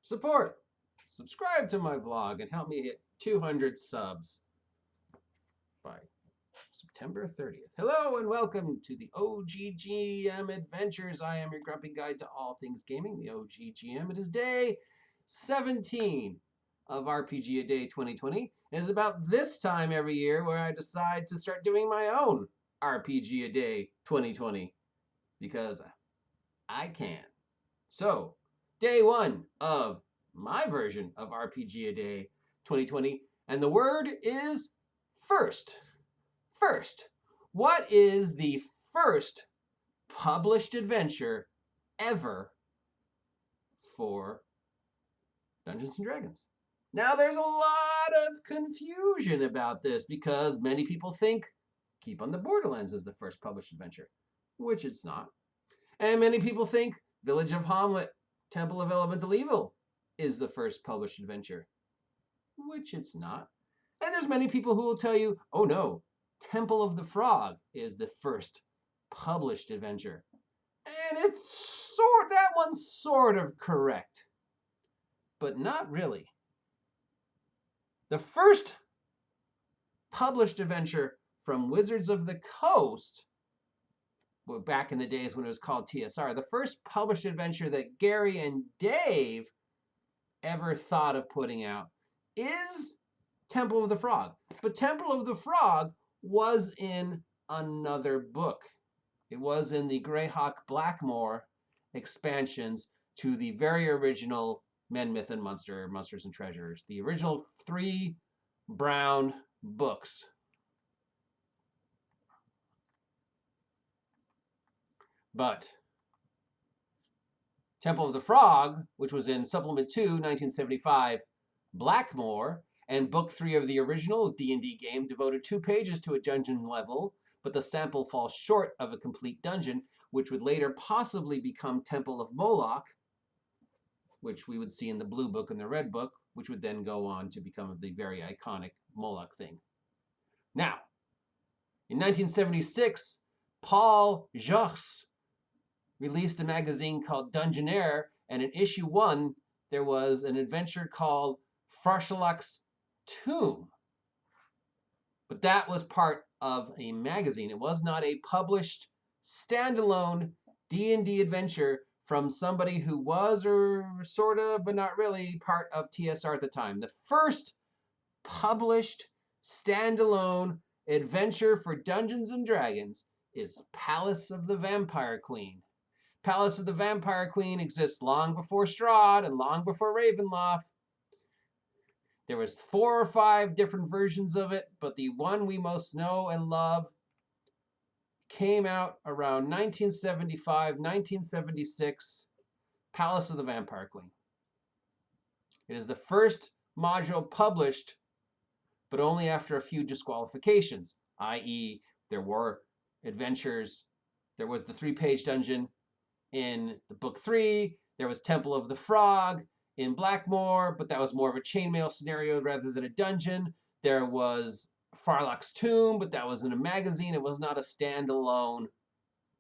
Support. Subscribe to my vlog and help me hit 200 subs by September 30th. Hello and welcome to the OGGM Adventures. I am your grumpy guide to all things gaming, the OGGM. It is day 17 of RPG A Day 2020. It is about this time every year where I decide to start doing my own RPG A Day 2020 because I can. So, day one of my version of RPG A Day 2020, and the word is first. First, what is the first published adventure ever for Dungeons and Dragons? Now, there's a lot of confusion about this because many people think Keep on the Borderlands is the first published adventure, which it's not. And many people think Village of Hamlet, Temple of Elemental Evil is the first published adventure, which it's not. And there's many people who will tell you, oh no, Temple of the Frog is the first published adventure. And that one's sort of correct, but not really. The first published adventure from Wizards of the Coast, well, back in the days when it was called TSR, the first published adventure that Gary and Dave ever thought of putting out is Temple of the Frog. But Temple of the Frog was in another book. It was in the Greyhawk Blackmoor expansions to the very original Men, Myth, and Monsters and Treasures. The original 3 brown books. But Temple of the Frog, which was in Supplement 2, 1975, Blackmoor, and Book 3 of the original D&D game, devoted 2 pages to a dungeon level, but the sample falls short of a complete dungeon, which would later possibly become Temple of Moloch, which we would see in the Blue Book and the Red Book, which would then go on to become the very iconic Moloch thing. Now, in 1976, Paul Josse released a magazine called Dungeonaire, and in issue 1, there was an adventure called Farshalak's Tomb. But that was part of a magazine. It was not a published, standalone D&D adventure from somebody who was, or sort of, but not really, part of TSR at the time. The first published, standalone adventure for Dungeons & Dragons is Palace of the Vampire Queen. Palace of the Vampire Queen exists long before Strahd and long before Ravenloft. There was 4 or 5 different versions of it, but the one we most know and love came out around 1975, 1976, Palace of the Vampire Queen. It is the first module published, but only after a few disqualifications, i.e. there were adventures, there was the 3-page dungeon in the book 3, there was Temple of the Frog in Blackmoor, but that was more of a chainmail scenario rather than a dungeon. There was Farlock's Tomb, but that was in a magazine. It was not a standalone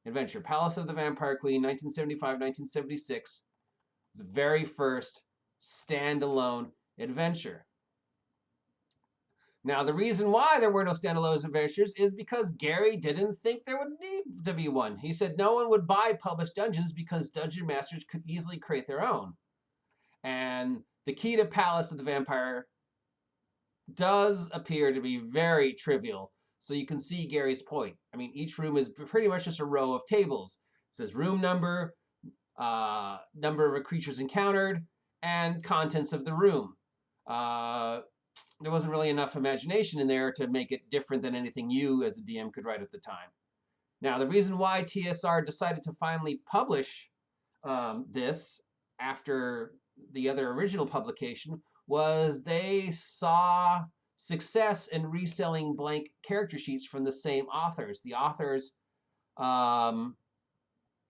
adventure. Palace of the Vampire Queen, 1975, 1976, was the very first standalone adventure. Now, the reason why there were no standalone adventures is because Gary didn't think there would need to be one. He said no one would buy published dungeons because dungeon masters could easily create their own. And the key to Palace of the Vampire does appear to be very trivial. So you can see Gary's point. I mean, each room is pretty much just a row of tables. It says room number, number of creatures encountered, and contents of the room. There wasn't really enough imagination in there to make it different than anything you as a DM could write at the time. Now, the reason why TSR decided to finally publish this after the other original publication was they saw success in reselling blank character sheets from the same authors. The authors,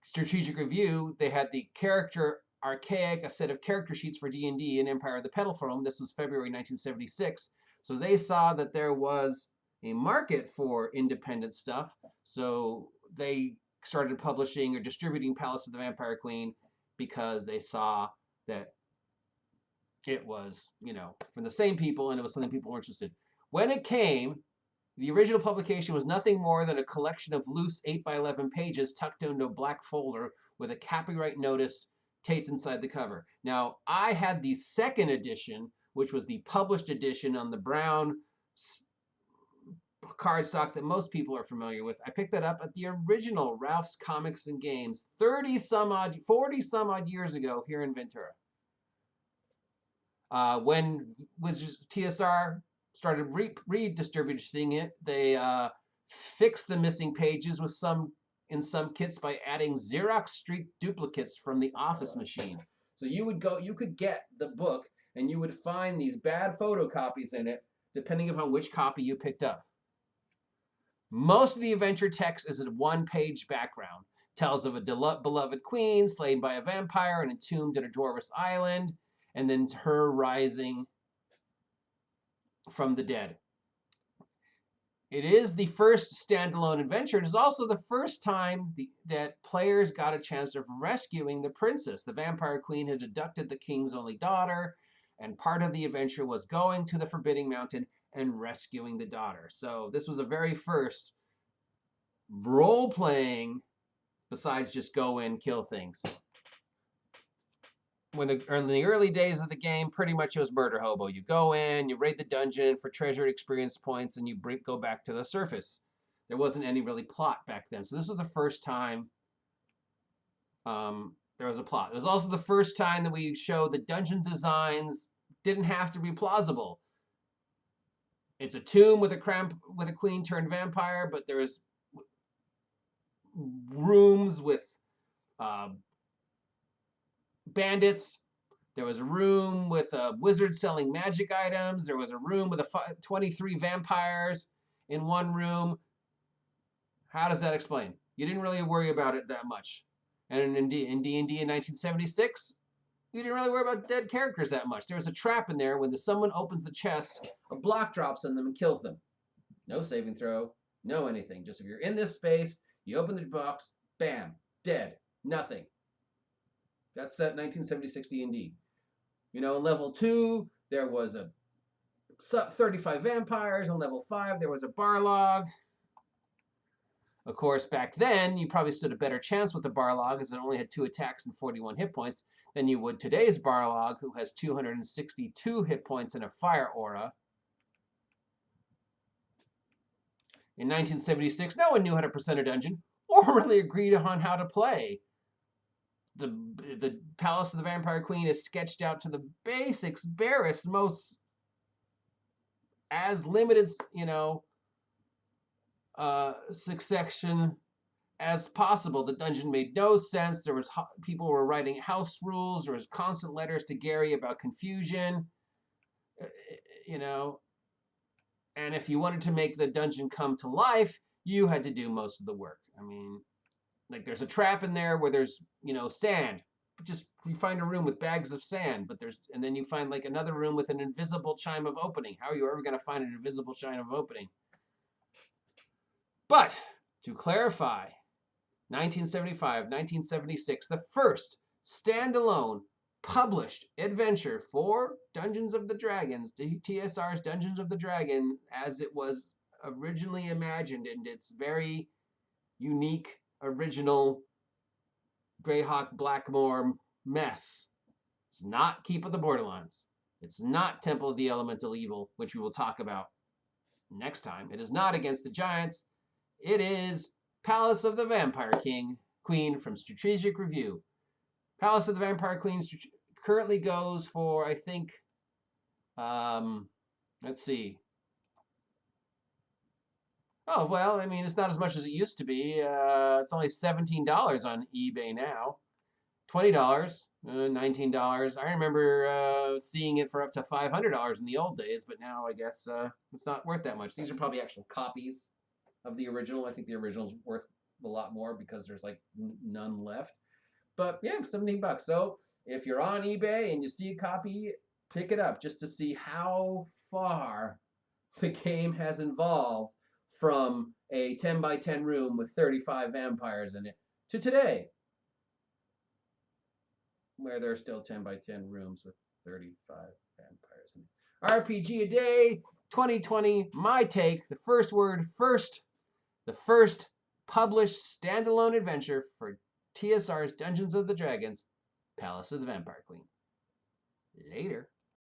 Strategic Review, they had the character Archaic, a set of character sheets for D&D in Empire of the Petalthrone. This was February 1976. So they saw that there was a market for independent stuff. So they started publishing or distributing Palace of the Vampire Queen because they saw that it was, from the same people, and it was something people were interested. When it came, the original publication was nothing more than a collection of loose 8x11 pages tucked into a black folder with a copyright notice taped inside the cover. Now, I had the second edition, which was the published edition on the brown cardstock that most people are familiar with. I picked that up at the original Ralph's Comics and Games 40 some odd years ago here in Ventura. When TSR started redistributing it, they fixed the missing pages in some kits by adding Xerox streak duplicates from the office machine. So you could get the book and you would find these bad photocopies in it, depending upon which copy you picked up. Most of the adventure text is a one-page background. Tells of a beloved queen slain by a vampire and entombed in a dwarvish island, and then her rising from the dead. It is the first standalone adventure. It is also the first time that players got a chance of rescuing the princess. The vampire queen had abducted the king's only daughter, and part of the adventure was going to the Forbidding Mountain and rescuing the daughter. So this was a very first role-playing, besides just go in, kill things. In the early days of the game, pretty much it was murder hobo. You go in, you raid the dungeon for treasured experience points, and you go back to the surface. There wasn't any really plot back then. So this was the first time there was a plot. It was also the first time that we showed the dungeon designs didn't have to be plausible. It's a tomb with a queen turned vampire, but there's rooms with bandits. There was a room with a wizard selling magic items. There was a room with 23 vampires in one room. How does that explain? You didn't really worry about it that much. And in D&D in 1976, you didn't really worry about dead characters that much. There was a trap in there. When someone opens the chest, a block drops on them and kills them. No saving throw, no anything. Just if you're in this space, you open the box, bam, dead, nothing. That's that 1976 D&D. In level 2, there was 35 vampires. On level 5, there was a barlog. Of course, back then, you probably stood a better chance with the barlog, as it only had 2 attacks and 41 hit points, than you would today's barlog, who has 262 hit points and a fire aura. In 1976, no one knew how to present a dungeon, or really agreed on how to play. The Palace of the Vampire Queen is sketched out to the basics, barest, most as limited, succession as possible. The dungeon made no sense. People were writing house rules. There was constant letters to Gary about confusion, and if you wanted to make the dungeon come to life, you had to do most of the work. There's a trap in there where there's, sand. Just you find a room with bags of sand, and then you find another room with an invisible chime of opening. How are you ever going to find an invisible chime of opening? But to clarify, 1975, 1976, the first standalone published adventure for Dungeons of the Dragons, TSR's Dungeons of the Dragon, as it was originally imagined in its very unique, original Greyhawk Blackmore mess. It's not Keep of the Borderlands. It's not Temple of the Elemental Evil, which we will talk about next time. It is not Against the Giants. It is Palace of the Vampire Queen from Strategic Review. Palace of the Vampire Queen currently goes for, I think, let's see. Oh, well, it's not as much as it used to be. It's only $17 on eBay now. $20, $19. I remember seeing it for up to $500 in the old days, but now I guess it's not worth that much. These are probably actual copies of the original. I think the original's worth a lot more because there's none left. But yeah, $17. So if you're on eBay and you see a copy, pick it up just to see how far the game has evolved from a 10 by 10 room with 35 vampires in it to today, where there are still 10 by 10 rooms with 35 vampires. RPG a day, 2020, my take, the first word first, the first published standalone adventure for TSR's Dungeons of the Dragons, Palace of the Vampire Queen. Later.